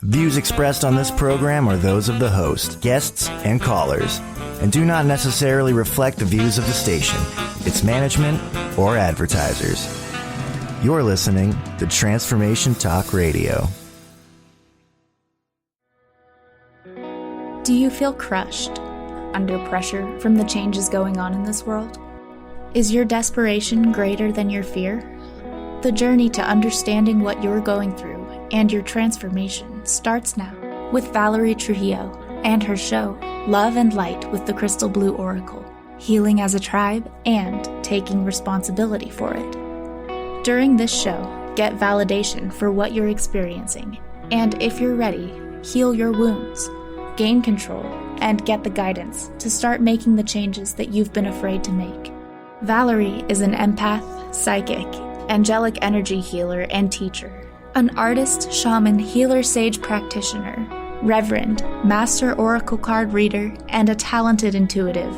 Views expressed on this program are those of the host, guests, and callers, and do not necessarily reflect the views of the station, its management, or advertisers. You're listening to Transformation Talk Radio. Do you feel crushed under pressure from the changes going on in this world? Is your desperation greater than your fear? The journey to understanding what you're going through and your transformation starts now with Valerie Trujillo and her show, Love and Light with the Crystal Blue Oracle, healing as a tribe and taking responsibility for it. During this show, get validation for what you're experiencing, and if you're ready, heal your wounds, gain control, and get the guidance to start making the changes that you've been afraid to make. Valerie is an empath, psychic, angelic energy healer and teacher, an artist, shaman, healer, sage practitioner, reverend, master oracle card reader, and a talented intuitive,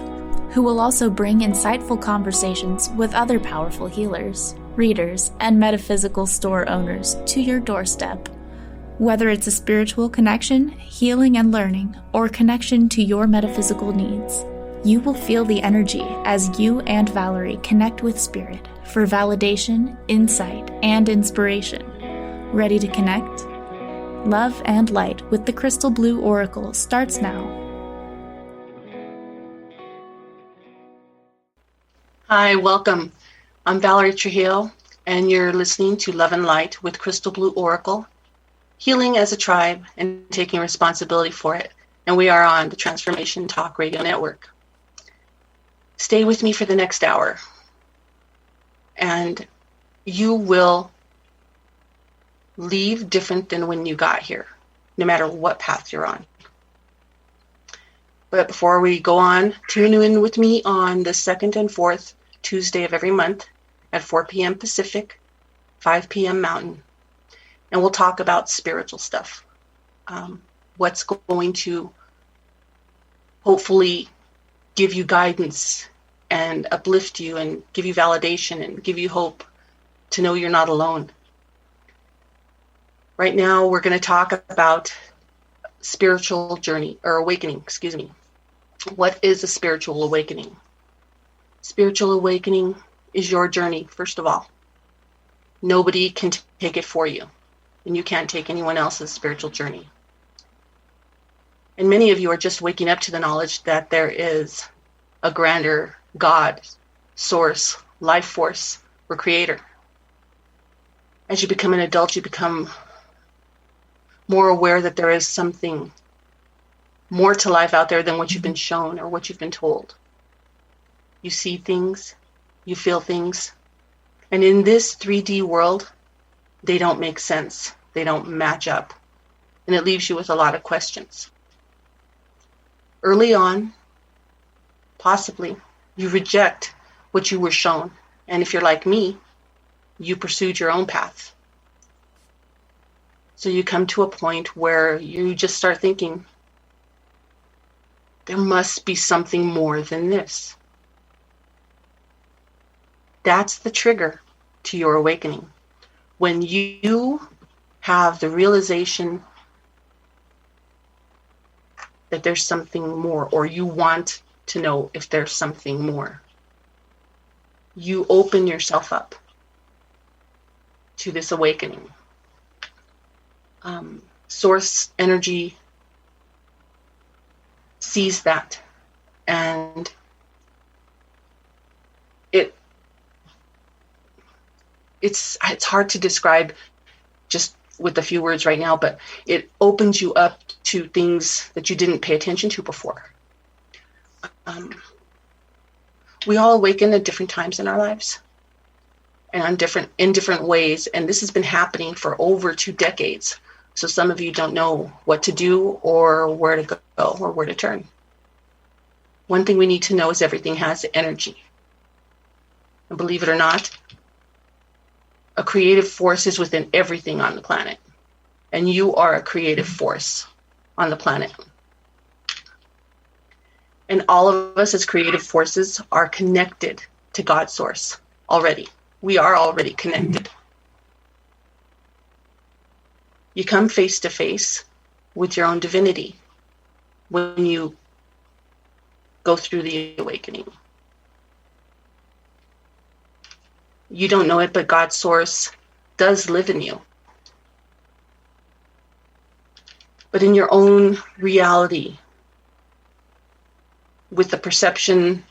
who will also bring insightful conversations with other powerful healers, readers, and metaphysical store owners to your doorstep. Whether it's a spiritual connection, healing and learning, or connection to your metaphysical needs, you will feel the energy as you and Valerie connect with Spirit for validation, insight, and inspiration. Ready to connect? Love and Light with the Crystal Blue Oracle starts now. Hi, welcome. I'm Valerie Trujillo, and you're listening to Love and Light with Crystal Blue Oracle, healing as a tribe and taking responsibility for it. And we are on the Transformation Talk Radio Network. Stay with me for the next hour, and you will leave different than when you got here, no matter what path you're on. But before we go on, tune in with me on the second and fourth Tuesday of every month at 4 p.m. Pacific, 5 p.m. Mountain. And we'll talk about spiritual stuff. What's going to hopefully give you guidance and uplift you and give you validation and give you hope to know you're not alone. Right now, we're going to talk about spiritual journey, or awakening, excuse me. What is a spiritual awakening? Spiritual awakening is your journey, first of all. Nobody can take it for you, and you can't take anyone else's spiritual journey. And many of you are just waking up to the knowledge that there is a grander God, source, life force, or creator. As you become an adult, you become more aware that there is something more to life out there than what you've been shown or what you've been told. You see things, you feel things, and in this 3D world, they don't make sense. They don't match up, and it leaves you with a lot of questions. Early on, possibly, you reject what you were shown, and if you're like me, you pursued your own path. So you come to a point where you just start thinking, there must be something more than this. That's the trigger to your awakening. When you have the realization that there's something more, or you want to know if there's something more, you open yourself up to this awakening. Source energy sees that, and it's hard to describe just with a few words right now, but it opens you up to things that you didn't pay attention to before. We all awaken at different times in our lives, and in different ways, and this has been happening for over 2 decades. So some of you don't know what to do or where to go or where to turn. One thing we need to know is everything has energy. And believe it or not, a creative force is within everything on the planet. And you are a creative force on the planet. And all of us as creative forces are connected to God's source already. We are already connected. You come face to face with your own divinity when you go through the awakening. You don't know it, but God's source does live in you. But in your own reality, with the perception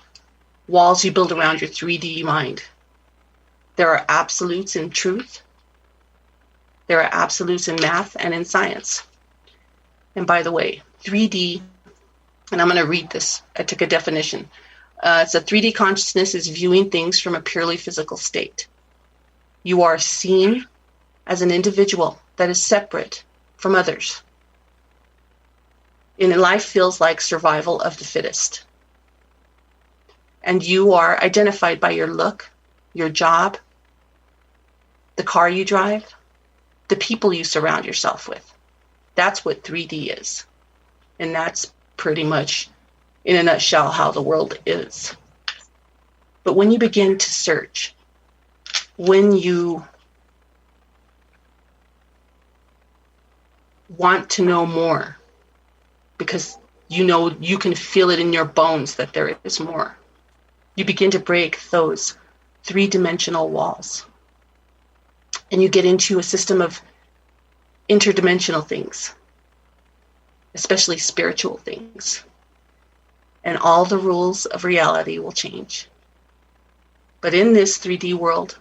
walls you build around your 3D mind, there are absolutes in truth. There are absolutes in math and in science. And by the way, 3D, and I'm going to read this. I took a definition. It's a 3D consciousness is viewing things from a purely physical state. You are seen as an individual that is separate from others. And life feels like survival of the fittest. And you are identified by your look, your job, the car you drive, the people you surround yourself with. That's what 3D is. And that's pretty much, in a nutshell, how the world is. But when you begin to search, when you want to know more, because you know you can feel it in your bones that there is more, you begin to break those three-dimensional walls. And you get into a system of interdimensional things, especially spiritual things. And all the rules of reality will change. But in this 3D world,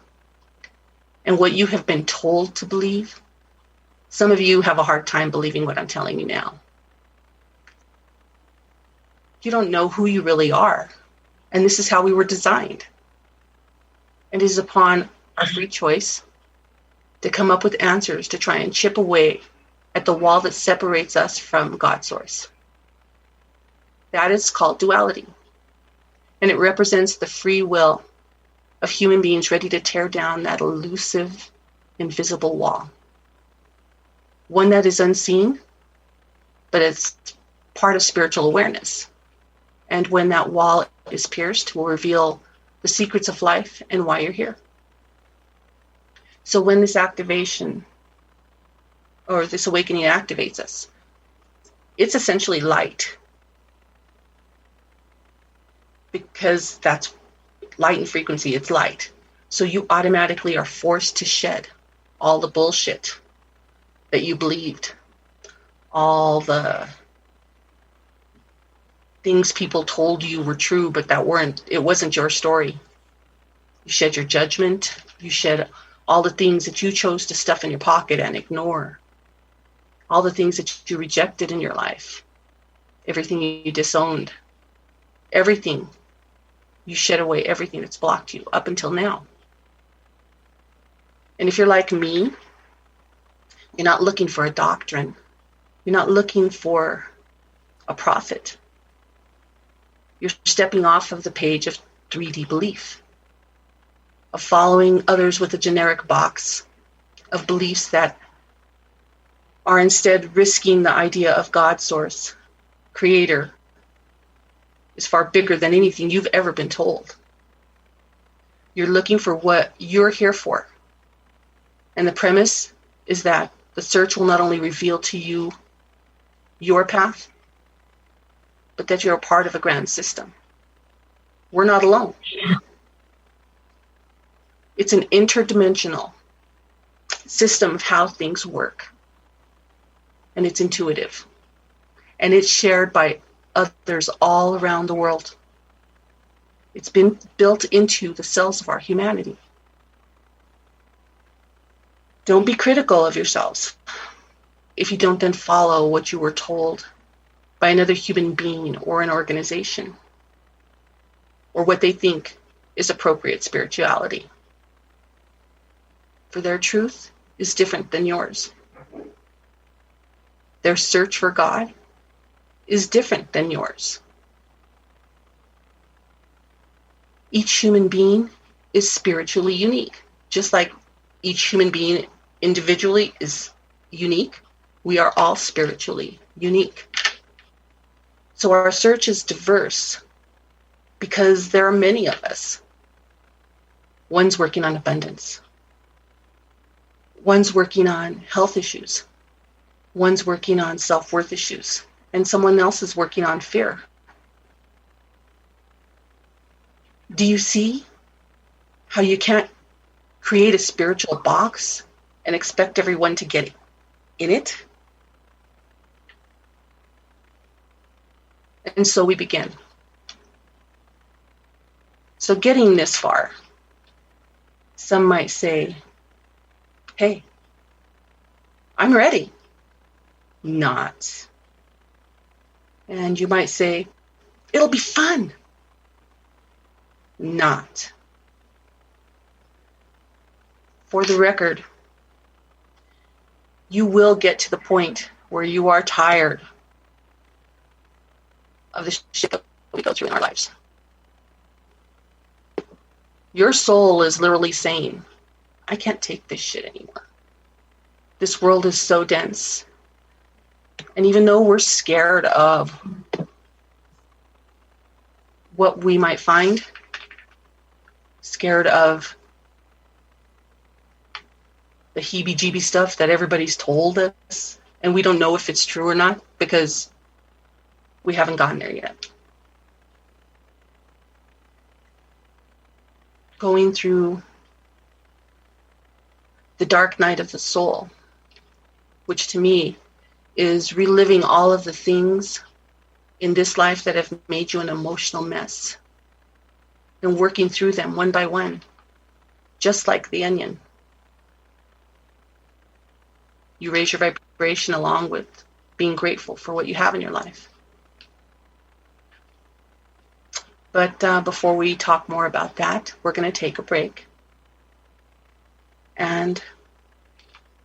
and what you have been told to believe, some of you have a hard time believing what I'm telling you now. You don't know who you really are. And this is how we were designed. And it is upon our free choice to come up with answers to try and chip away at the wall that separates us from God's source. That is called duality. And it represents the free will of human beings ready to tear down that elusive, invisible wall. One that is unseen, but it's part of spiritual awareness. And when that wall is pierced, will reveal the secrets of life and why you're here. So when this activation or this awakening activates us, it's essentially light. Because that's light and frequency, it's light. So you automatically are forced to shed all the bullshit that you believed, all the things people told you were true, but it wasn't your story. You shed your judgment, you shed all the things that you chose to stuff in your pocket and ignore, all the things that you rejected in your life, everything you disowned, everything. You shed away everything that's blocked you up until now. And if you're like me, you're not looking for a doctrine. You're not looking for a prophet. You're stepping off of the page of 3D belief, of following others with a generic box of beliefs that are instead risking the idea of God source, creator, is far bigger than anything you've ever been told. You're looking for what you're here for. And the premise is that the search will not only reveal to you your path, but that you're a part of a grand system. We're not alone. It's an interdimensional system of how things work. And it's intuitive. And it's shared by others all around the world. It's been built into the cells of our humanity. Don't be critical of yourselves if you don't then follow what you were told by another human being or an organization, or what they think is appropriate spirituality. For their truth is different than yours. Their search for God is different than yours. Each human being is spiritually unique. Just like each human being individually is unique, we are all spiritually unique. So our search is diverse because there are many of us. One's working on abundance. One's working on health issues. One's working on self-worth issues, and someone else is working on fear. Do you see how you can't create a spiritual box and expect everyone to get in it? And so we begin. So getting this far, some might say, hey, I'm ready. Not. And you might say, it'll be fun. Not. For the record, you will get to the point where you are tired of the shit that we go through in our lives. Your soul is literally saying, I can't take this shit anymore. This world is so dense. And even though we're scared of what we might find, scared of the heebie-jeebie stuff that everybody's told us, and we don't know if it's true or not because we haven't gotten there yet. Going through the dark night of the soul, which to me is reliving all of the things in this life that have made you an emotional mess and working through them one by one, just like the onion. You raise your vibration along with being grateful for what you have in your life. But before we talk more about that, we're going to take a break and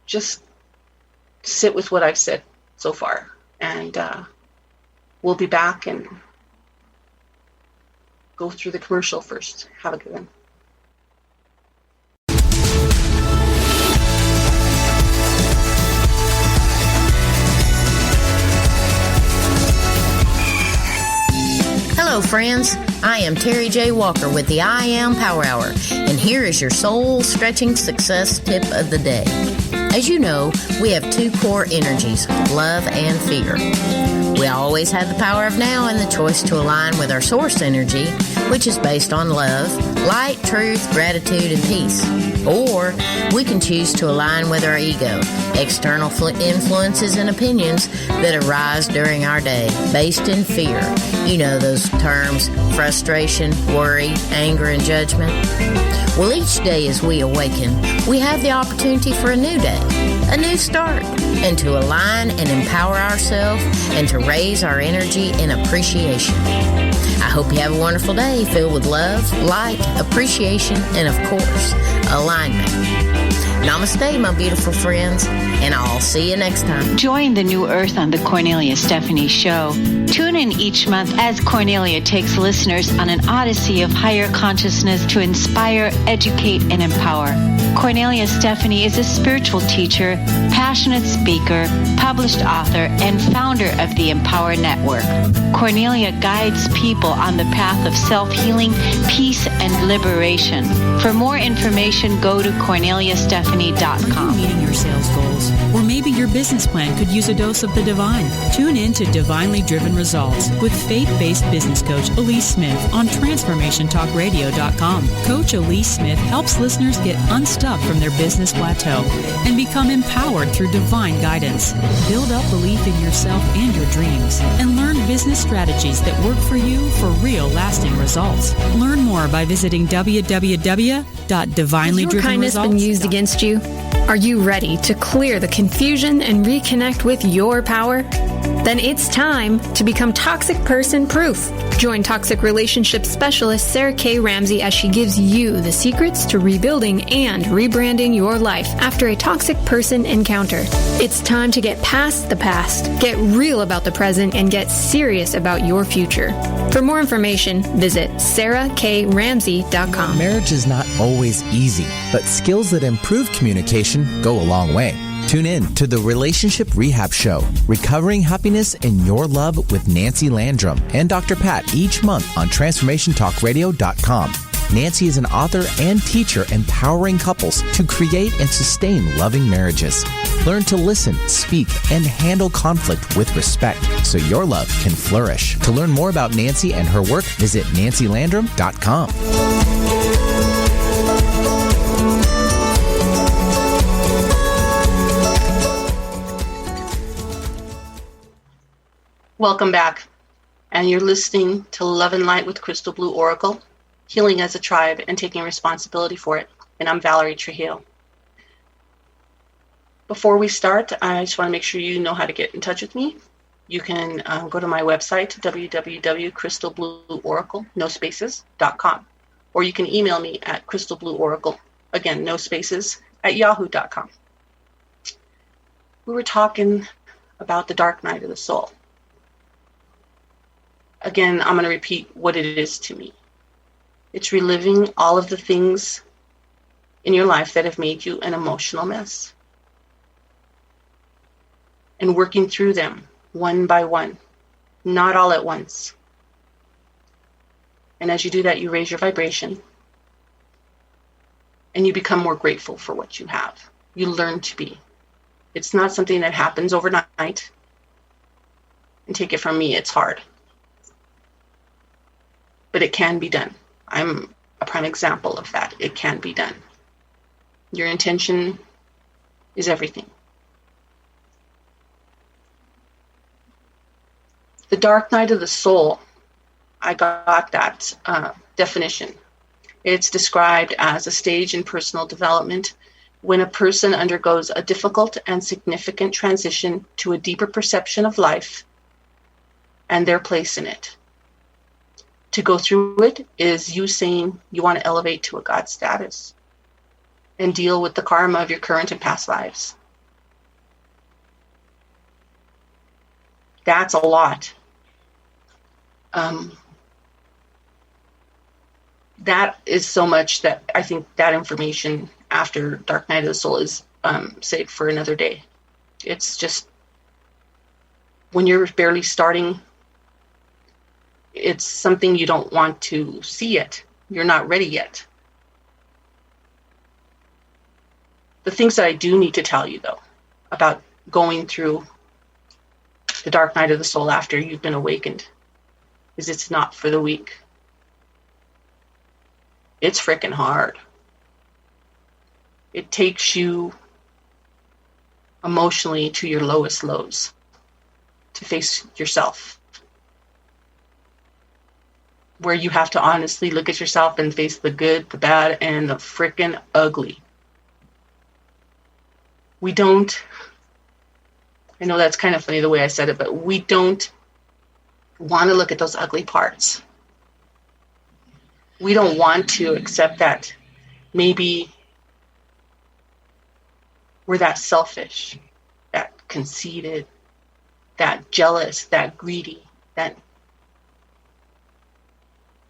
just sit with what I've said so far. And we'll be back and go through the commercial first. Have a good one. Hello, friends. I am Terry J. Walker with the I Am Power Hour, and here is your soul-stretching success tip of the day. As you know, we have two core energies, love and fear. We always have the power of now and the choice to align with our source energy, which is based on love, light, truth, gratitude, and peace. Or we can choose to align with our ego, external influences and opinions that arise during our day, based in fear. You know those terms, frustration, worry, anger, and judgment. Well, each day as we awaken, we have the opportunity for a new day, a new start, and to align and empower ourselves and to raise our energy in appreciation. I hope you have a wonderful day filled with love, light, appreciation, and of course, alignment. Namaste, my beautiful friends, and I'll see you next time. Join the New Earth on the Cornelia Stephanie Show. Tune in each month as Cornelia takes listeners on an odyssey of higher consciousness to inspire, educate, and empower. Cornelia Stephanie is a spiritual teacher, passionate speaker, published author, and founder of the Empower Network. Cornelia guides people on the path of self-healing, peace, and liberation. For more information, go to CorneliaStephanie.com. Are you meeting your sales goals? Or maybe your business plan could use a dose of the divine. Tune in to Divinely Driven Results with faith-based business coach Elise Smith on TransformationTalkRadio.com. Coach Elise Smith helps listeners get unstuck from their business plateau and become empowered through divine guidance. Build up belief in yourself and your dreams and learn business strategies that work for you for real lasting results. Learn more by visiting www.divinelydrivenresults.com. Has your kindness been used against you? Are you ready to clear the confusion and reconnect with your power? Then it's time to become toxic person proof. Join toxic relationship specialist Sarah K. Ramsey as she gives you the secrets to rebuilding and rebranding your life after a toxic person encounter. It's time to get past the past, get real about the present, and get serious about your future. For more information, visit sarahkramsey.com. Marriage is not always easy, but skills that improve communication go a long way. Tune in to the Relationship Rehab Show, Recovering Happiness in Your Love with Nancy Landrum and Dr. Pat each month on TransformationTalkRadio.com. Nancy is an author and teacher empowering couples to create and sustain loving marriages. Learn to listen, speak, and handle conflict with respect so your love can flourish. To learn more about Nancy and her work, visit nancylandrum.com. Welcome back. And you're listening to Love and Light with Crystal Blue Oracle, Healing as a Tribe and Taking Responsibility for It. And I'm Valerie Trujillo. Before we start, I just want to make sure you know how to get in touch with me. You can go to my website, www.crystalblueoracle.com, or you can email me at crystalblueoracle, again, no spaces, at yahoo.com. We were talking about the dark night of the soul. Again, I'm going to repeat what it is to me. It's reliving all of the things in your life that have made you an emotional mess, and working through them one by one, not all at once. And as you do that, you raise your vibration and you become more grateful for what you have. You learn to be. It's not something that happens overnight. And take it from me, it's hard. But it can be done. I'm a prime example of that. It can be done. Your intention is everything. The dark night of the soul, I got that definition. It's described as a stage in personal development when a person undergoes a difficult and significant transition to a deeper perception of life and their place in it. To go through it is you saying you want to elevate to a God status and deal with the karma of your current and past lives. That's a lot. That is so much that I think that information after Dark Night of the Soul is saved for another day. It's just when you're barely starting, it's something you don't want to see yet. You're not ready yet. The things that I do need to tell you, though, about going through the dark night of the soul after you've been awakened, is it's not for the weak. It's freaking hard. It takes you emotionally to your lowest lows to face yourself, where you have to honestly look at yourself and face the good, the bad, and the freaking ugly. We don't, I know that's kind of funny the way I said it, but we don't want to look at those ugly parts. We don't want to accept that maybe we're that selfish, that conceited, that jealous, that greedy, that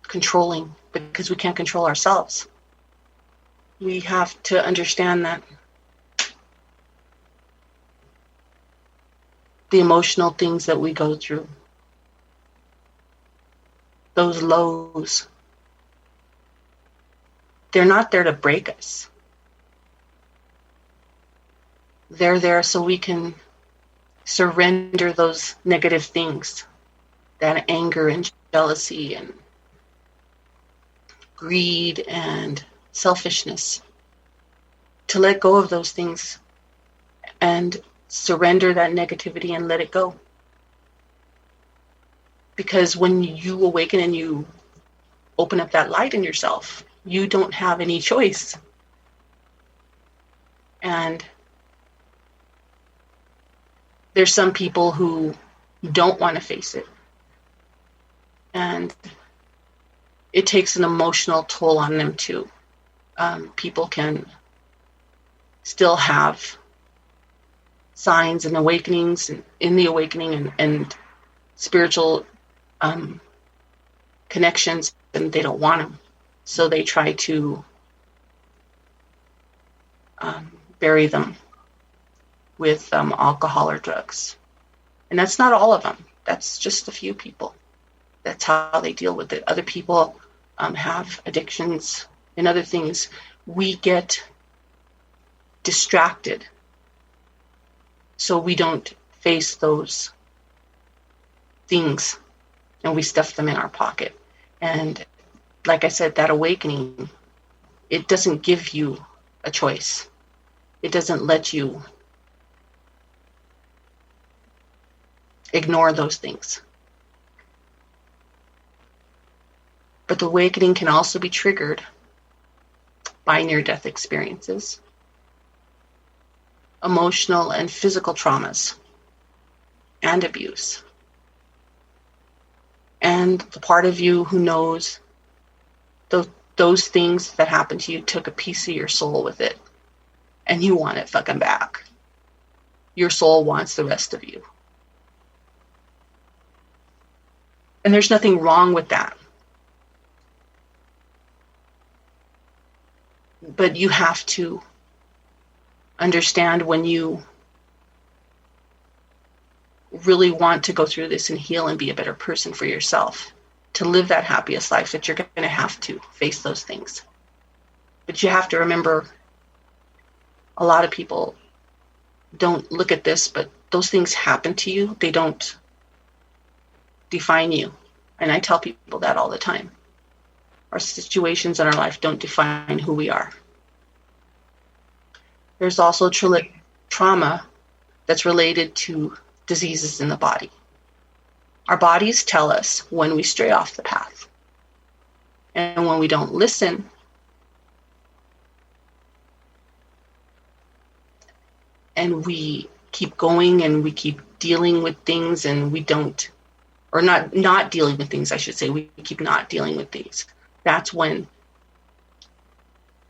controlling, because we can't control ourselves. We have to understand that the emotional things that we go through, those lows, they're not there to break us. They're there so we can surrender those negative things, that anger and jealousy and greed and selfishness, to let go of those things and surrender that negativity and let it go. Because when you awaken and you open up that light in yourself, you don't have any choice. And there's some people who don't want to face it. And it takes an emotional toll on them too. People can still have signs and awakenings in the awakening and spiritual connections, and they don't want them. So they try to bury them with alcohol or drugs. And that's not all of them. That's just a few people. That's how they deal with it. Other people have addictions and other things, we get distracted. So we don't face those things and we stuff them in our pocket. And like I said, that awakening, it doesn't give you a choice. It doesn't let you ignore those things. But the awakening can also be triggered by near-death experiences, emotional and physical traumas, and abuse. And the part of you who knows those things that happened to you took a piece of your soul with it, and you want it fucking back. Your soul wants the rest of you. And there's nothing wrong with that. But you have to understand when you really want to go through this and heal and be a better person for yourself, to live that happiest life, that you're going to have to face those things. But you have to remember, a lot of people don't look at this, but those things happen to you. They don't define you. And I tell people that all the time. Our situations in our life don't define who we are. There's also trauma that's related to diseases in the body. Our bodies tell us when we stray off the path. And when we don't listen, and we keep going and we keep dealing with things and we don't, or not dealing with things, I should say, we keep not dealing with things. That's when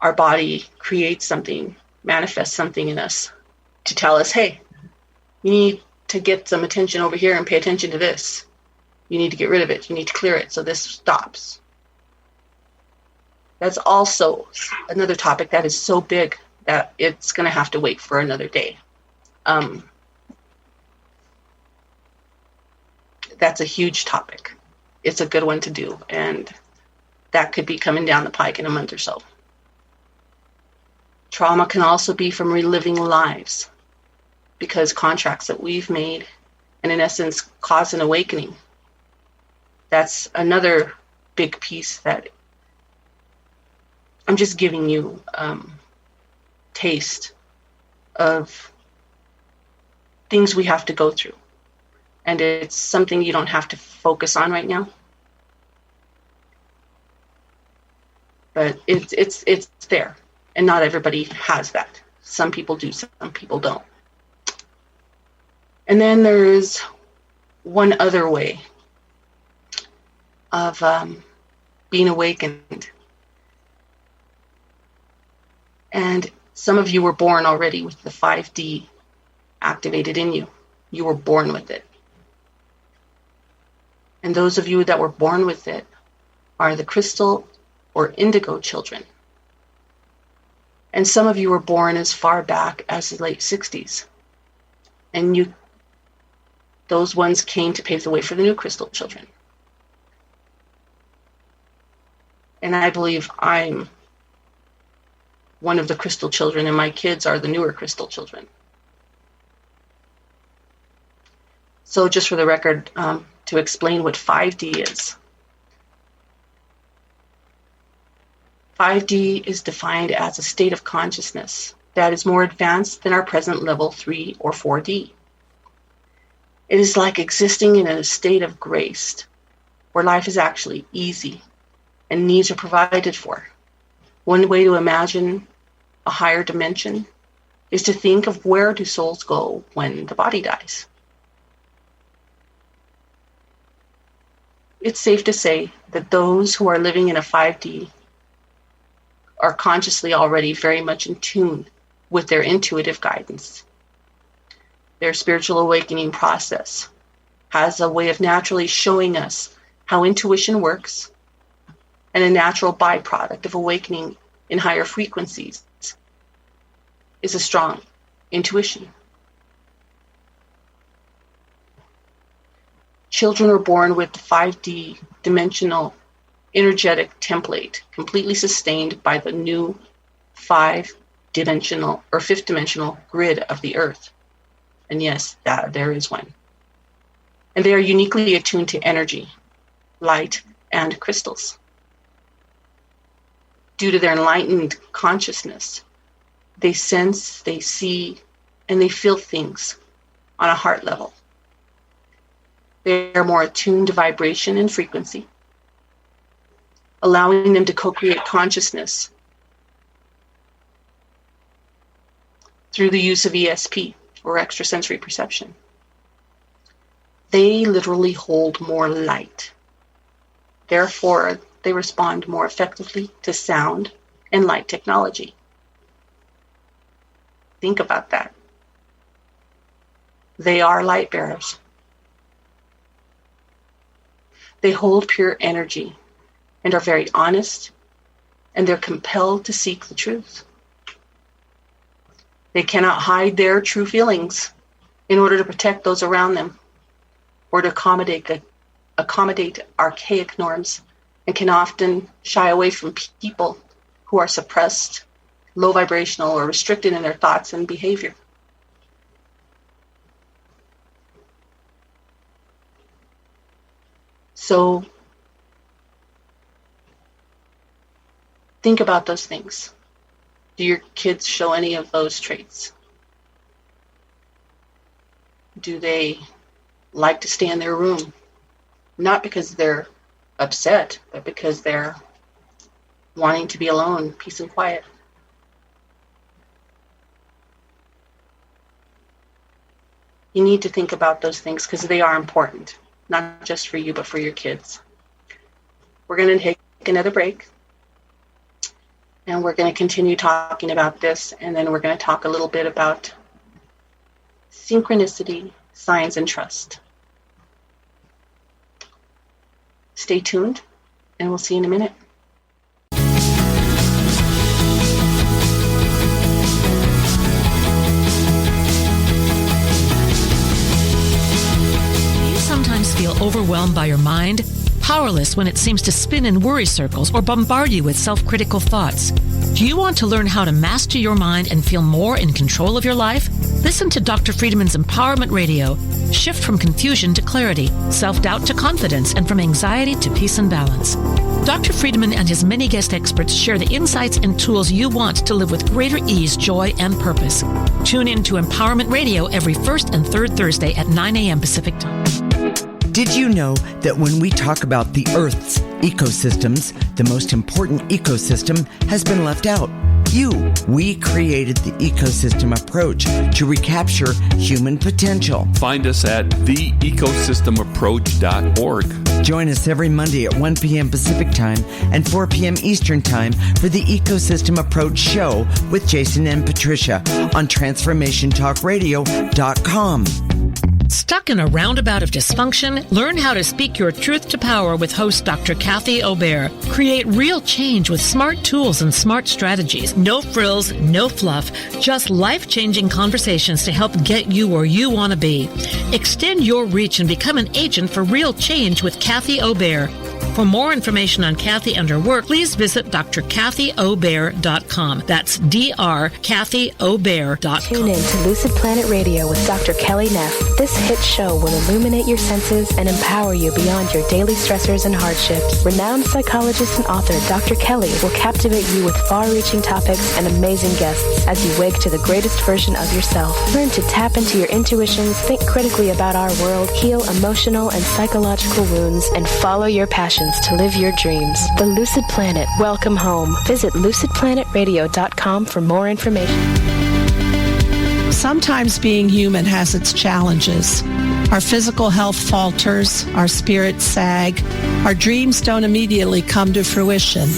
our body creates something, manifests something in us to tell us, hey, you need to get some attention over here and pay attention to this. You need to get rid of it. You need to clear it so this stops. That's also another topic that is so big that it's going to have to wait for another day. That's a huge topic. It's a good one to do, and that could be coming down the pike in a month or so. Trauma can also be from reliving lives, because contracts that we've made, and in essence, cause an awakening. That's another big piece that I'm just giving you taste of things we have to go through. And it's something you don't have to focus on right now. But it's there. And not everybody has that. Some people do, some people don't. And then there is one other way of being awakened. And some of you were born already with the 5D activated in you. You were born with it. And those of you that were born with it are the crystal or indigo children. And some of you were born as far back as the late 60s. And those ones came to pave the way for the new crystal children. And I believe I'm one of the crystal children, and my kids are the newer crystal children. So just for the record, to explain what 5D is. 5D is defined as a state of consciousness that is more advanced than our present level 3 or 4D. It is like existing in a state of grace, where life is actually easy and needs are provided for. One way to imagine a higher dimension is to think of where do souls go when the body dies. It's safe to say that those who are living in a 5D are consciously already very much in tune with their intuitive guidance. Their spiritual awakening process has a way of naturally showing us how intuition works, and a natural byproduct of awakening in higher frequencies is a strong intuition. Children are born with 5D dimensional energetic template, completely sustained by the new fifth dimensional grid of the earth. And yes, there is one. And they are uniquely attuned to energy, light, and crystals. Due to their enlightened consciousness, they sense, they see, and they feel things on a heart level. They are more attuned to vibration and frequency, allowing them to co-create consciousness through the use of ESP, or extrasensory perception. They literally hold more light. Therefore, they respond more effectively to sound and light technology. Think about that. They are light bearers. They hold pure energy and are very honest, and they're compelled to seek the truth. They cannot hide their true feelings in order to protect those around them or to accommodate archaic norms, and can often shy away from people who are suppressed, low vibrational, or restricted in their thoughts and behavior. So think about those things. Do your kids show any of those traits? Do they like to stay in their room? Not because they're upset, but because they're wanting to be alone, peace and quiet. You need to think about those things because they are important, not just for you, but for your kids. We're going to take another break, and we're going to continue talking about this, and then we're going to talk a little bit about synchronicity, science, and trust. Stay tuned, and we'll see you in a minute. Do you sometimes feel overwhelmed by your mind? Powerless when it seems to spin in worry circles or bombard you with self-critical thoughts? Do you want to learn how to master your mind and feel more in control of your life? Listen to Dr. Friedman's Empowerment Radio. Shift from confusion to clarity, self-doubt to confidence, and from anxiety to peace and balance. Dr. Friedman and his many guest experts share the insights and tools you want to live with greater ease, joy, and purpose. Tune in to Empowerment Radio every first and third Thursday at 9 a.m. Pacific Time. Did you know that when we talk about the Earth's ecosystems, the most important ecosystem has been left out? We created the ecosystem approach to recapture human potential. Find us at theecosystemapproach.org. Join us every Monday at 1 p.m. Pacific Time and 4 p.m. Eastern Time for the Ecosystem Approach Show with Jason and Patricia on TransformationTalkRadio.com. Stuck in a roundabout of dysfunction? Learn how to speak your truth to power with host Dr. Kathy Obear. Create real change with smart tools and smart strategies. No frills, no fluff, just life-changing conversations to help get you where you want to be. Extend your reach and become an agent for real change with Kathy Obear. For more information on Kathy and her work, please visit drkathyobear.com. That's drkathyobear.com. Tune in to Lucid Planet Radio with Dr. Kelly Neff. This hit show will illuminate your senses and empower you beyond your daily stressors and hardships. Renowned psychologist and author Dr. Kelly will captivate you with far-reaching topics and amazing guests as you wake to the greatest version of yourself. Learn to tap into your intuitions, think critically about our world, heal emotional and psychological wounds, and follow your passions to live your dreams. The Lucid Planet. Welcome home. Visit lucidplanetradio.com for more information. Sometimes being human has its challenges. Our physical health falters, our spirits sag, our dreams don't immediately come to fruition.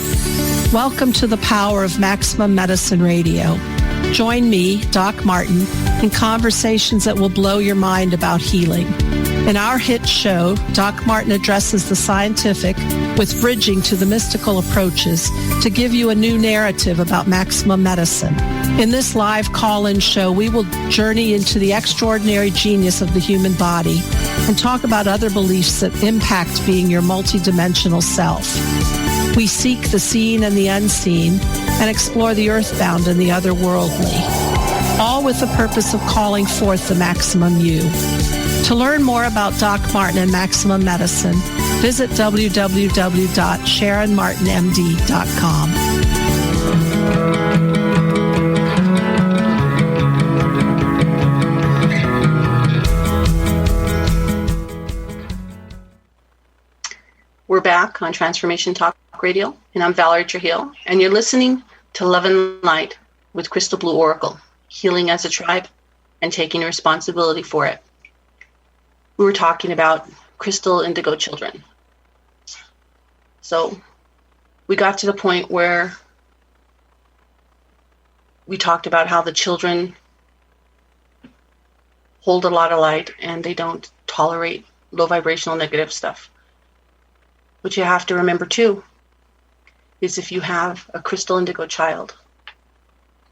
Welcome to the power of Maximum Medicine Radio. Join me, Doc Martin, in conversations that will blow your mind about healing. In our hit show, Doc Martin addresses the scientific with bridging to the mystical approaches to give you a new narrative about maximum medicine. In this live call-in show, we will journey into the extraordinary genius of the human body and talk about other beliefs that impact being your multidimensional self. We seek the seen and the unseen and explore the earthbound and the otherworldly, all with the purpose of calling forth the maximum you. To learn more about Doc Martin and Maximum Medicine, visit www.sharonmartinmd.com. We're back on Transformation Talk Radio, and I'm Valerie Trujillo, and you're listening to Love and Light with Crystal Blue Oracle, healing as a tribe and taking responsibility for it. We were talking about crystal indigo children. So we got to the point where we talked about how the children hold a lot of light and they don't tolerate low vibrational negative stuff. What you have to remember too is if you have a crystal indigo child,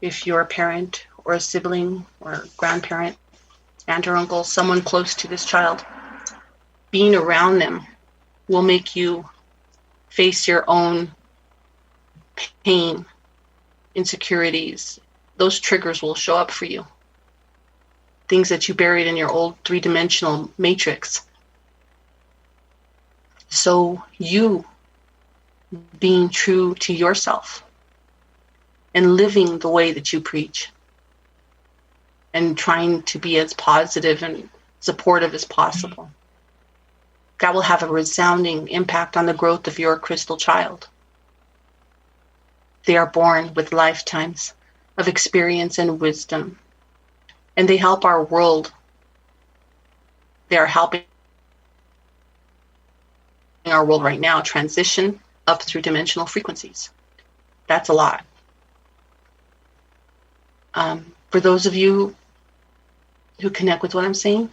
if you're a parent or a sibling or a grandparent, aunt or uncle, someone close to this child, being around them will make you face your own pain, insecurities. Those triggers will show up for you. Things that you buried in your old three-dimensional matrix. So you being true to yourself and living the way that you preach and trying to be as positive and supportive as possible, that will have a resounding impact on the growth of your crystal child. They are born with lifetimes of experience and wisdom, and they help our world. They are helping our world right now transition up through dimensional frequencies. That's a lot. For those of you who connect with what I'm saying,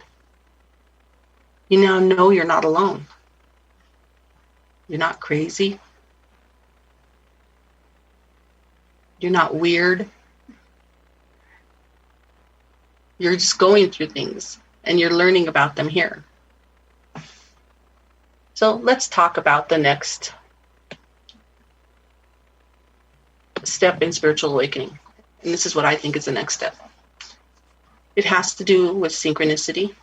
you now know you're not alone. You're not crazy. You're not weird. You're just going through things and you're learning about them here. So let's talk about the next step in spiritual awakening. And this is what I think is the next step. It has to do with synchronicity,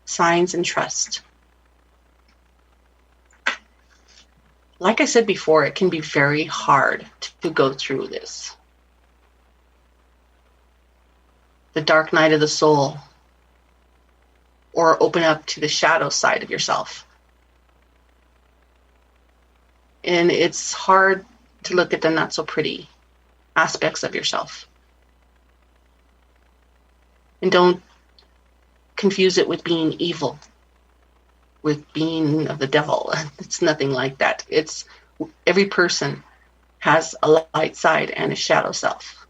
signs, and trust. Like I said before, it can be very hard to go through this. The dark night of the soul, or open up to the shadow side of yourself. And it's hard to look at the not so pretty aspects of yourself. And don't confuse it with being evil, with being of the devil. It's nothing like that. It's every person has a light side and a shadow self,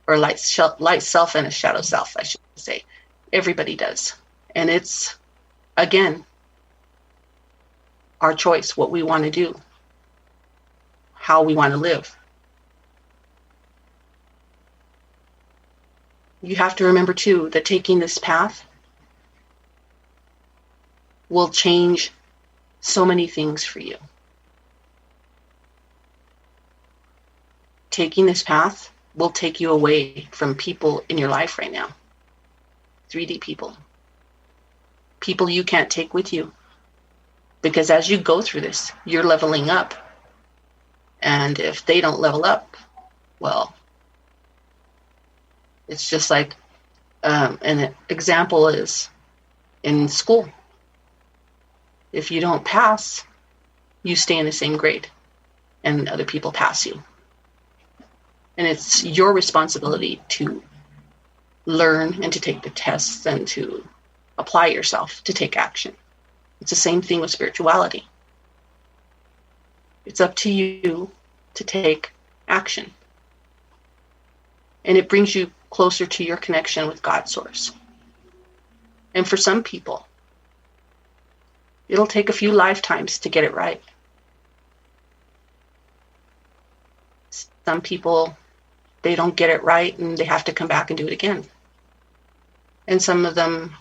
or light self and a shadow self, I should say. Everybody does. And it's, again, our choice, what we want to do, how we want to live. You have to remember, too, that taking this path will change so many things for you. Taking this path will take you away from people in your life right now. 3D people. People you can't take with you. Because as you go through this, you're leveling up. And if they don't level up, well, it's just like an example is in school. If you don't pass, you stay in the same grade and other people pass you. And it's your responsibility to learn and to take the tests and to apply yourself, to take action. It's the same thing with spirituality. It's up to you to take action. And it brings you closer to your connection with God's source. And for some people, it'll take a few lifetimes to get it right. Some people, they don't get it right and they have to come back and do it again. And some of them,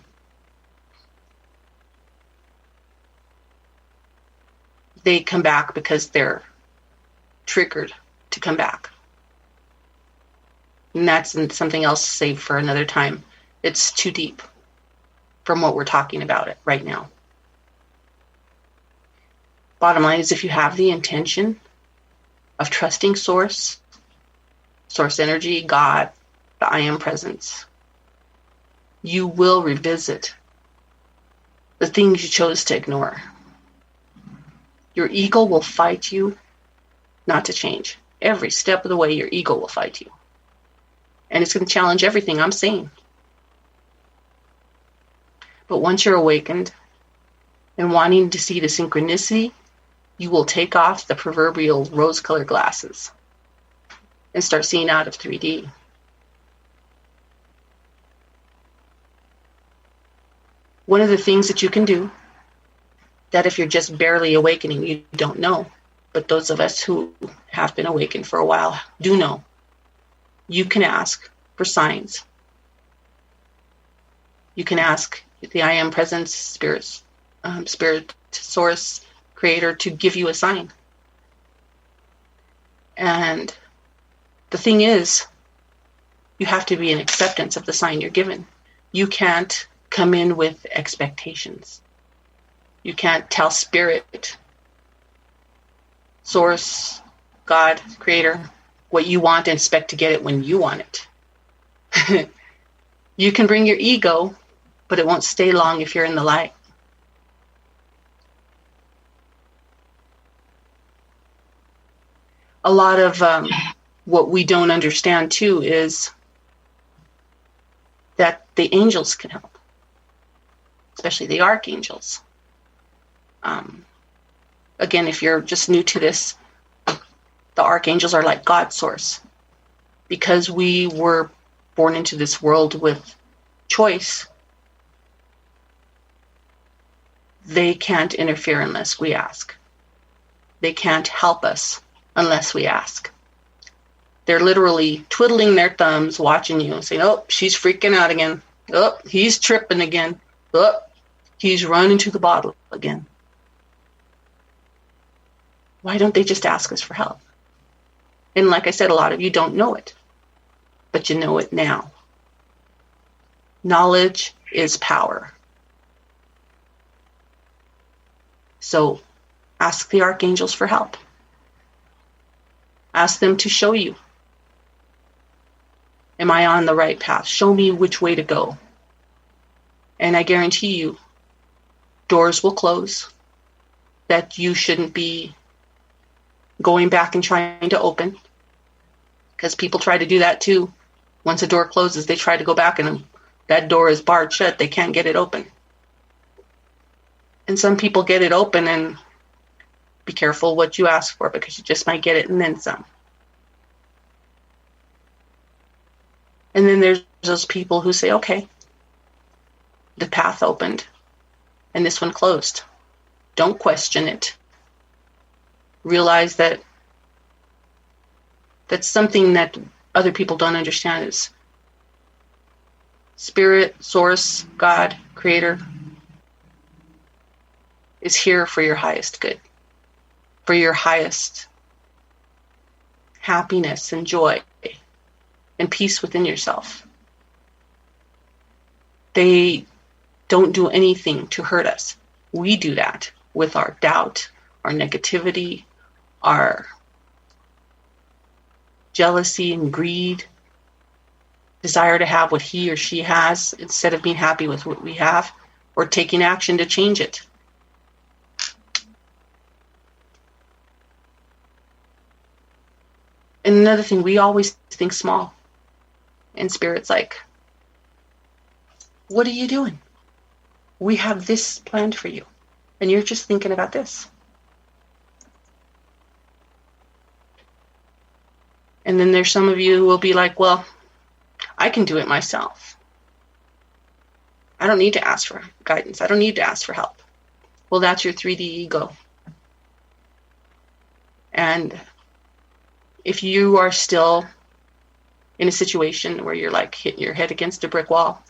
they come back because they're triggered to come back. And that's something else saved for another time. It's too deep from what we're talking about it right now. Bottom line is, if you have the intention of trusting source energy, God, the I Am Presence, you will revisit the things you chose to ignore. Your ego will fight you not to change. Every step of the way, your ego will fight you. And it's going to challenge everything I'm saying. But once you're awakened and wanting to see the synchronicity, you will take off the proverbial rose-colored glasses and start seeing out of 3D. One of the things that you can do, that if you're just barely awakening, you don't know, but those of us who have been awakened for a while do know, you can ask for signs. You can ask the I Am Presence, Spirit, Source, Creator to give you a sign. And the thing is, you have to be in acceptance of the sign you're given. You can't come in with expectations. You can't tell Spirit, Source, God, Creator, what you want and expect to get it when you want it. You can bring your ego, but it won't stay long if you're in the light. A lot of what we don't understand too is that the angels can help, especially the archangels. Again, if you're just new to this, the archangels are like God's source. Because we were born into this world with choice, they can't interfere unless we ask. They can't help us unless we ask. They're literally twiddling their thumbs, watching you, saying, oh, she's freaking out again. Oh, he's tripping again. Oh, he's running to the bottle again. Why don't they just ask us for help? And like I said, a lot of you don't know it, but you know it now. Knowledge is power. So ask the archangels for help. Ask them to show you. Am I on the right path? Show me which way to go. And I guarantee you, doors will close that you shouldn't be going back and trying to open. Because people try to do that too. Once a door closes, they try to go back and that door is barred shut. They can't get it open. And some people get it open, and be careful what you ask for, because you just might get it and then some. And then there's those people who say, okay, the path opened and this one closed. Don't question it. Realize that that's something that other people don't understand is Spirit, Source, God, Creator is here for your highest good, for your highest happiness and joy and peace within yourself. They don't do anything to hurt us. We do that with our doubt, our negativity, our jealousy and greed, desire to have what he or she has instead of being happy with what we have, or taking action to change it. And another thing, we always think small. And Spirit's like, what are you doing? We have this planned for you. And you're just thinking about this. And then there's some of you who will be like, well, I can do it myself. I don't need to ask for guidance. I don't need to ask for help. Well, that's your 3D ego. And if you are still in a situation where you're like hitting your head against a brick wall,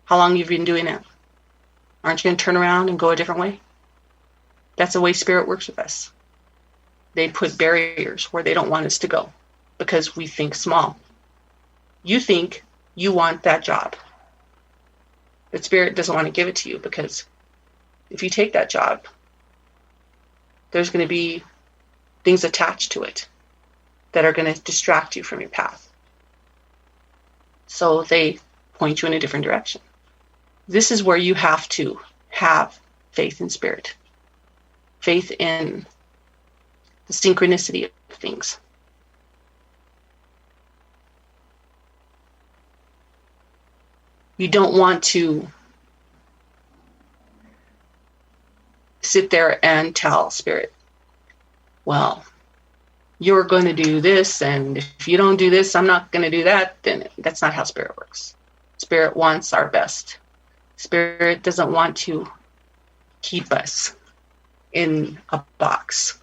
how long have you been doing that? Aren't you going to turn around and go a different way? That's the way spirit works with us. They put barriers where they don't want us to go because we think small. You think you want that job, but spirit doesn't want to give it to you, because if you take that job, there's going to be things attached to it that are going to distract you from your path. So they point you in a different direction. This is where you have to have faith in spirit, faith in the synchronicity of things. You don't want to sit there and tell spirit, well, you're going to do this, and if you don't do this, I'm not going to do that. Then that's not how spirit works. Spirit wants our best. Spirit doesn't want to keep us in a box.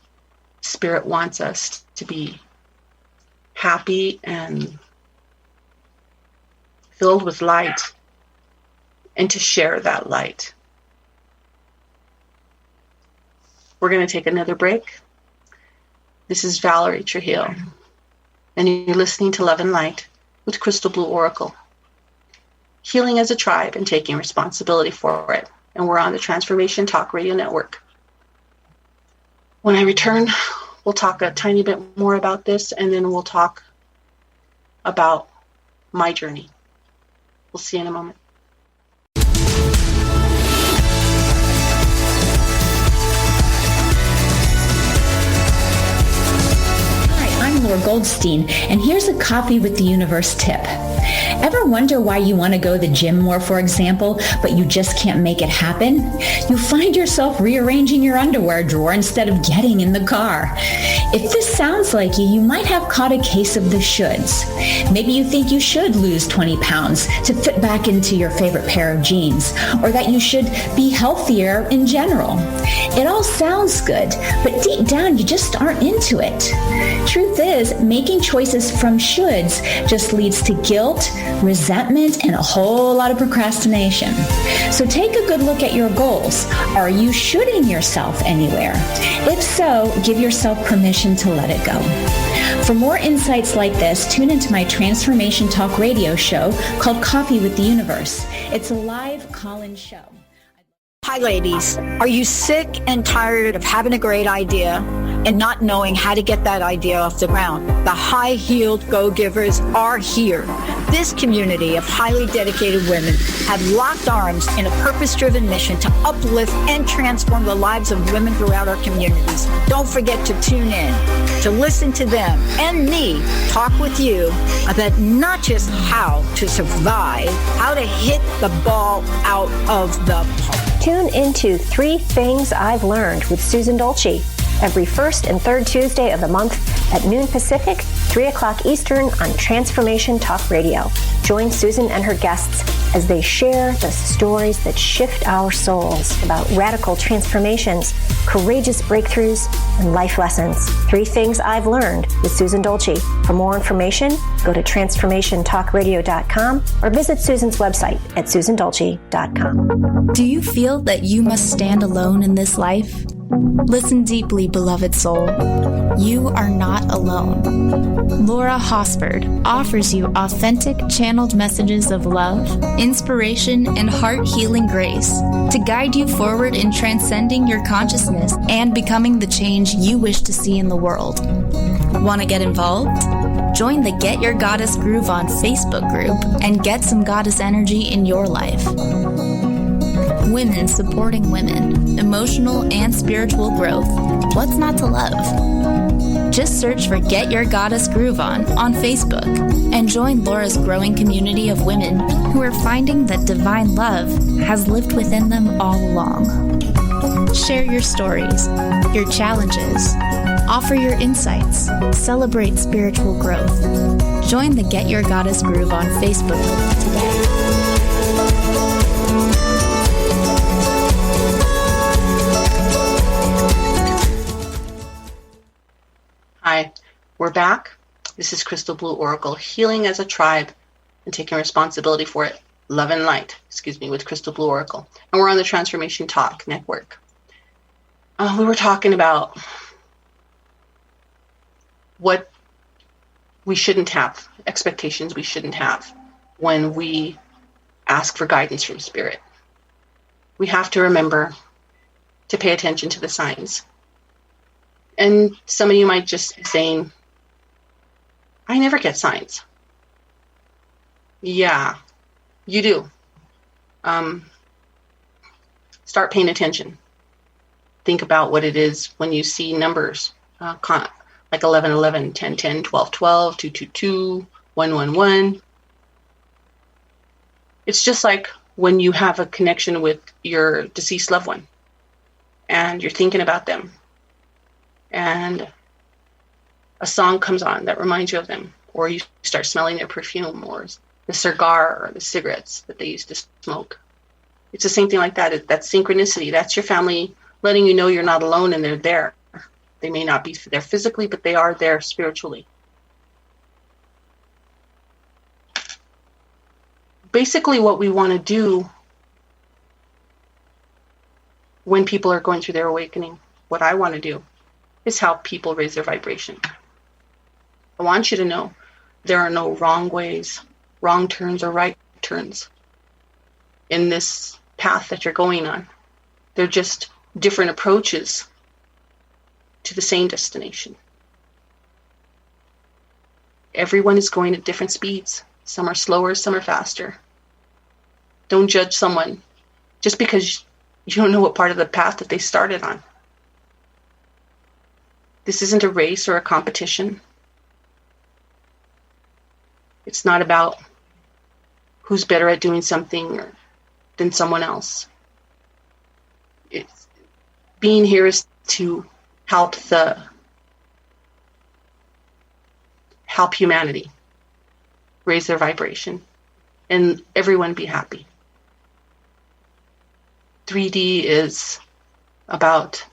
Spirit wants us to be happy and filled with light, and to share that light. We're going to take another break. This is Valerie Trujillo, and you're listening to Love and Light with Crystal Blue Oracle. Healing as a tribe and taking responsibility for it. And we're on the Transformation Talk Radio Network. When I return, we'll talk a tiny bit more about this, and then we'll talk about my journey. We'll see you in a moment. Laura Goldstein, and here's a Coffee with the Universe tip. Ever wonder why you want to go to the gym more, for example, but you just can't make it happen? You find yourself rearranging your underwear drawer instead of getting in the car. If this sounds like you, you might have caught a case of the shoulds. Maybe you think you should lose 20 pounds to fit back into your favorite pair of jeans, or that you should be healthier in general. It all sounds good, but deep down you just aren't into it. Truth is, making choices from shoulds just leads to guilt, resentment, and a whole lot of procrastination. So take a good look at your goals. Are you shoulding yourself anywhere? If so, give yourself permission to let it go. For more insights like this, tune into my Transformation Talk radio show called Coffee with the Universe. It's a live call-in show. Hi, ladies. Are you sick and tired of having a great idea and not knowing how to get that idea off the ground? The high-heeled go-givers are here. This community of highly dedicated women have locked arms in a purpose-driven mission to uplift and transform the lives of women throughout our communities. Don't forget to tune in to listen to them and me talk with you about not just how to survive, how to hit the ball out of the park. Tune into 3 Things I've Learned with Susan Dolce every first and third Tuesday of the month at noon Pacific, 3 o'clock Eastern on Transformation Talk Radio. Join Susan and her guests as they share the stories that shift our souls about radical transformations, courageous breakthroughs, and life lessons. 3 Things I've Learned with Susan Dolce. For more information, go to transformationtalkradio.com or visit Susan's website at susandolce.com. Do you feel that you must stand alone in this life? Listen deeply, beloved soul. You are not alone. Laura Hosford offers you authentic channeled messages of love, inspiration, and heart-healing grace to guide you forward in transcending your consciousness and becoming the change you wish to see in the world. Want to get involved? Join the Get Your Goddess Groove On Facebook group and get some goddess energy in your life. Women supporting women, emotional and spiritual growth. What's not to love? Just search for Get Your Goddess Groove On Facebook and join Laura's growing community of women who are finding that divine love has lived within them all along. Share your stories, your challenges, offer your insights, celebrate spiritual growth. Join the Get Your Goddess Groove On Facebook group today. Hi, we're back. This is Crystal Blue Oracle, healing as a tribe and taking responsibility for it. Love and Light, with Crystal Blue Oracle. And we're on the Transformation Talk Network. we were talking about what we shouldn't have, expectations we shouldn't have when we ask for guidance from Spirit. We have to remember to pay attention to the signs. And some of you might just be saying, I never get signs. Yeah, you do. Start paying attention. Think about what it is when you see numbers, like 11, 11, 10, 10, 12, 12, 2, 2, 2, 1, 1, 1. It's just like when you have a connection with your deceased loved one and you're thinking about them and a song comes on that reminds you of them, or you start smelling their perfume or the cigar or the cigarettes that they used to smoke. It's the same thing like that. That's synchronicity. That's your family letting you know you're not alone and they're there. They may not be there physically, but they are there spiritually. Basically, what we want to do when people are going through their awakening, what I want to do is help people raise their vibration. I want you to know there are no wrong ways, wrong turns, or right turns in this path that you're going on. They're just different approaches to the same destination. Everyone is going at different speeds. Some are slower, some are faster. Don't judge someone just because you don't know what part of the path that they started on. This isn't a race or a competition. It's not about who's better at doing something than someone else. Being here is to help humanity raise their vibration and everyone be happy. 3D is about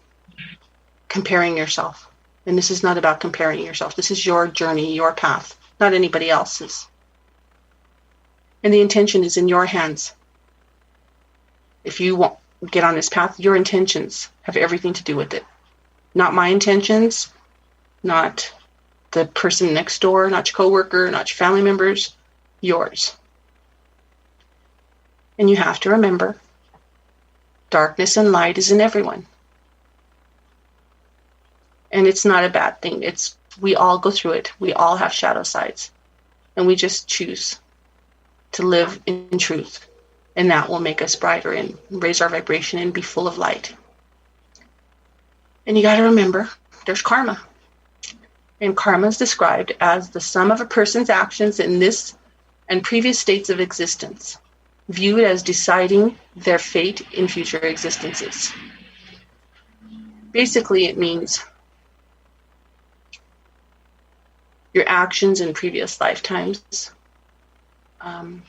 comparing yourself. And this is not about comparing yourself. This is your journey, your path, not anybody else's. And the intention is in your hands. If you want to get on this path, your intentions have everything to do with it. Not my intentions, not the person next door, not your coworker, not your family members, yours. And you have to remember, darkness and light is in everyone. And it's not a bad thing. We all go through it. We all have shadow sides. And we just choose to live in truth. And that will make us brighter and raise our vibration and be full of light. And you got to remember, there's karma. And karma is described as the sum of a person's actions in this and previous states of existence, viewed as deciding their fate in future existences. Basically, it means your actions in previous lifetimes come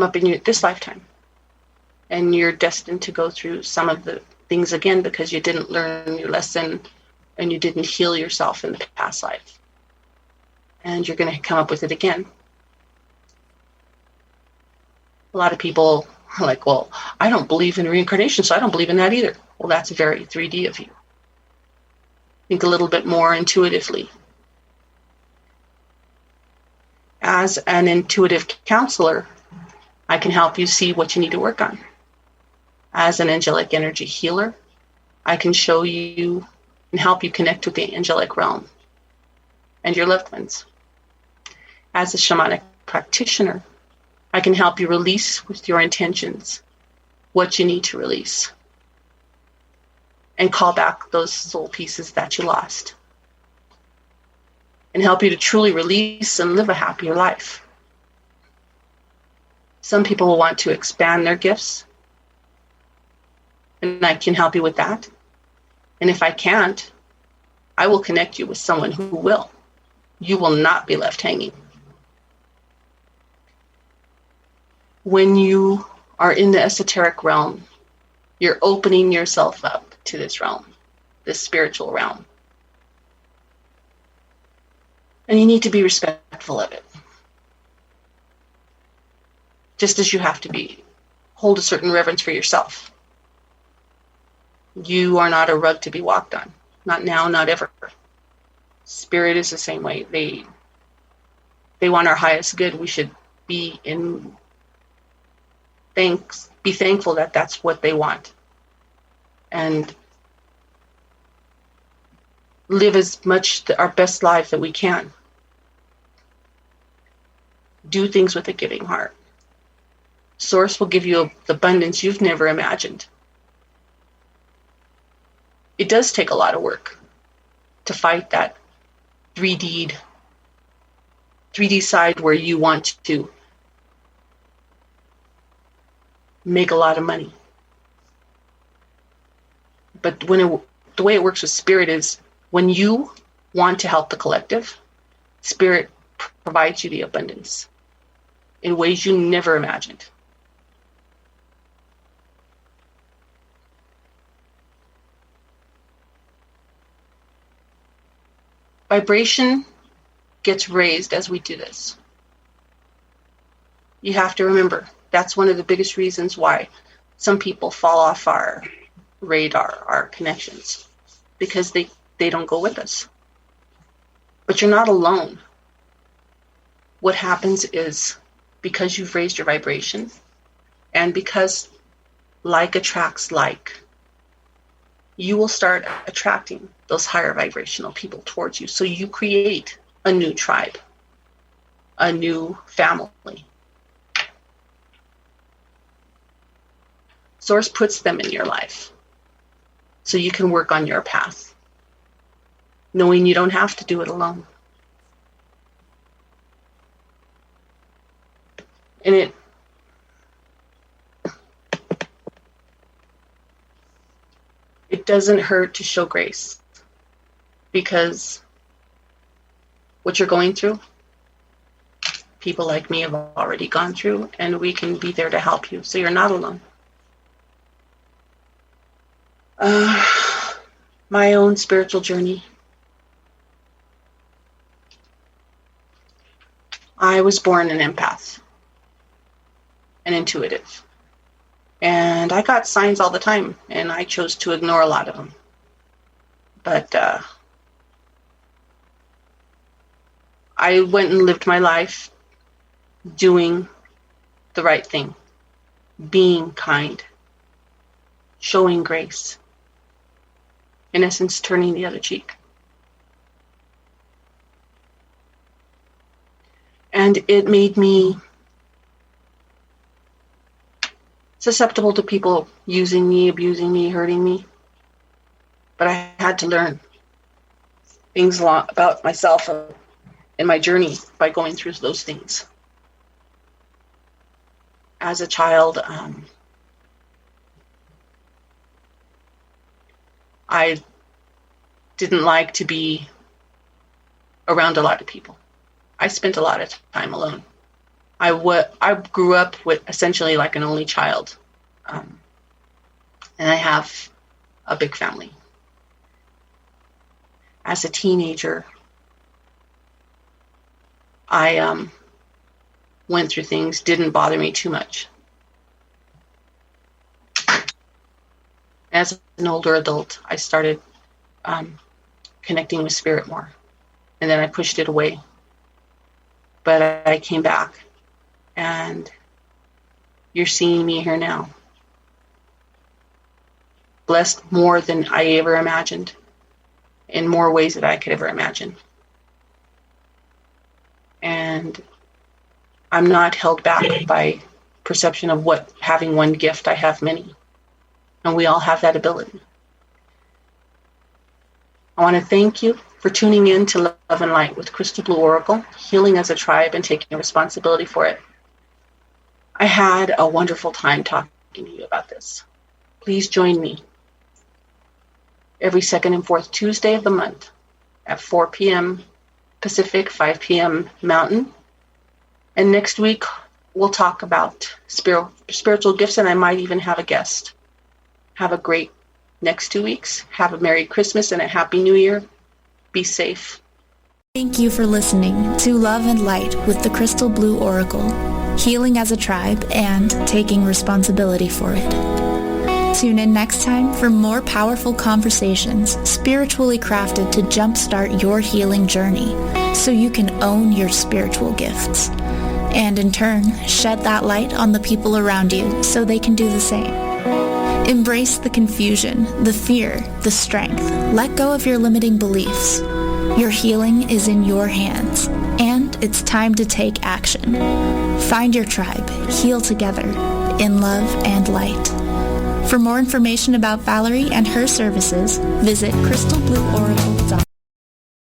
up in this lifetime. And you're destined to go through some of the things again because you didn't learn your lesson and you didn't heal yourself in the past life. And you're going to come up with it again. A lot of people are like, well, I don't believe in reincarnation, so I don't believe in that either. Well, that's very 3D of you. Think a little bit more intuitively. As an intuitive counselor, I can help you see what you need to work on. As an angelic energy healer, I can show you and help you connect with the angelic realm and your loved ones. As a shamanic practitioner, I can help you release with your intentions what you need to release and call back those soul pieces that you lost and help you to truly release and live a happier life. Some people will want to expand their gifts, and I can help you with that. And if I can't, I will connect you with someone who will. You will not be left hanging. When you are in the esoteric realm, you're opening yourself up to this realm, this spiritual realm. And you need to be respectful of it. Just as you have to hold a certain reverence for yourself. You are not a rug to be walked on. Not now, not ever. Spirit is the same way. They want our highest good. We should be thankful that that's what they want. And live as much our best life that we can. Do things with a giving heart. Source will give you the abundance you've never imagined. It does take a lot of work to fight that 3D side where you want to make a lot of money. But the way it works with Spirit is when you want to help the collective, Spirit provides you the abundance in ways you never imagined. Vibration gets raised as we do this. You have to remember, that's one of the biggest reasons why some people fall off our radar, our connections, because they don't go with us. But you're not alone. What happens is, because you've raised your vibration, and because like attracts like, you will start attracting those higher vibrational people towards you. So you create a new tribe, a new family. Source puts them in your life so you can work on your path, knowing you don't have to do it alone. And it doesn't hurt to show grace, because what you're going through, people like me have already gone through, and we can be there to help you, so you're not alone. My own spiritual journey. I was born an empath, an intuitive. And I got signs all the time, and I chose to ignore a lot of them. But I went and lived my life doing the right thing, being kind, showing grace, in essence, turning the other cheek. And it made me susceptible to people using me, abusing me, hurting me. But I had to learn things a lot about myself and my journey by going through those things. As a child, I didn't like to be around a lot of people. I spent a lot of time alone. I grew up with essentially like an only child, and I have a big family. As a teenager, I went through things, didn't bother me too much. As an older adult, I started connecting with spirit more, and then I pushed it away. But I came back, and you're seeing me here now. Blessed more than I ever imagined, in more ways than I could ever imagine. And I'm not held back by perception of what having one gift. I have many, and we all have that ability. I want to thank you for tuning in to Love and Light with Crystal Blue Oracle, healing as a tribe and taking responsibility for it. I had a wonderful time talking to you about this. Please join me every second and fourth Tuesday of the month at 4 p.m. Pacific, 5 p.m. Mountain. And next week, we'll talk about spiritual gifts, and I might even have a guest. Have a great next 2 weeks. Have a Merry Christmas and a Happy New Year. Be safe. Thank you for listening to Love and Light with the Crystal Blue Oracle, healing as a tribe and taking responsibility for it. Tune in next time for more powerful conversations spiritually crafted to jumpstart your healing journey so you can own your spiritual gifts. And in turn, shed that light on the people around you so they can do the same. Embrace the confusion, the fear, the strength. Let go of your limiting beliefs. Your healing is in your hands, and it's time to take action. Find your tribe, heal together, in love and light. For more information about Valerie and her services, visit crystalblueoracle.com.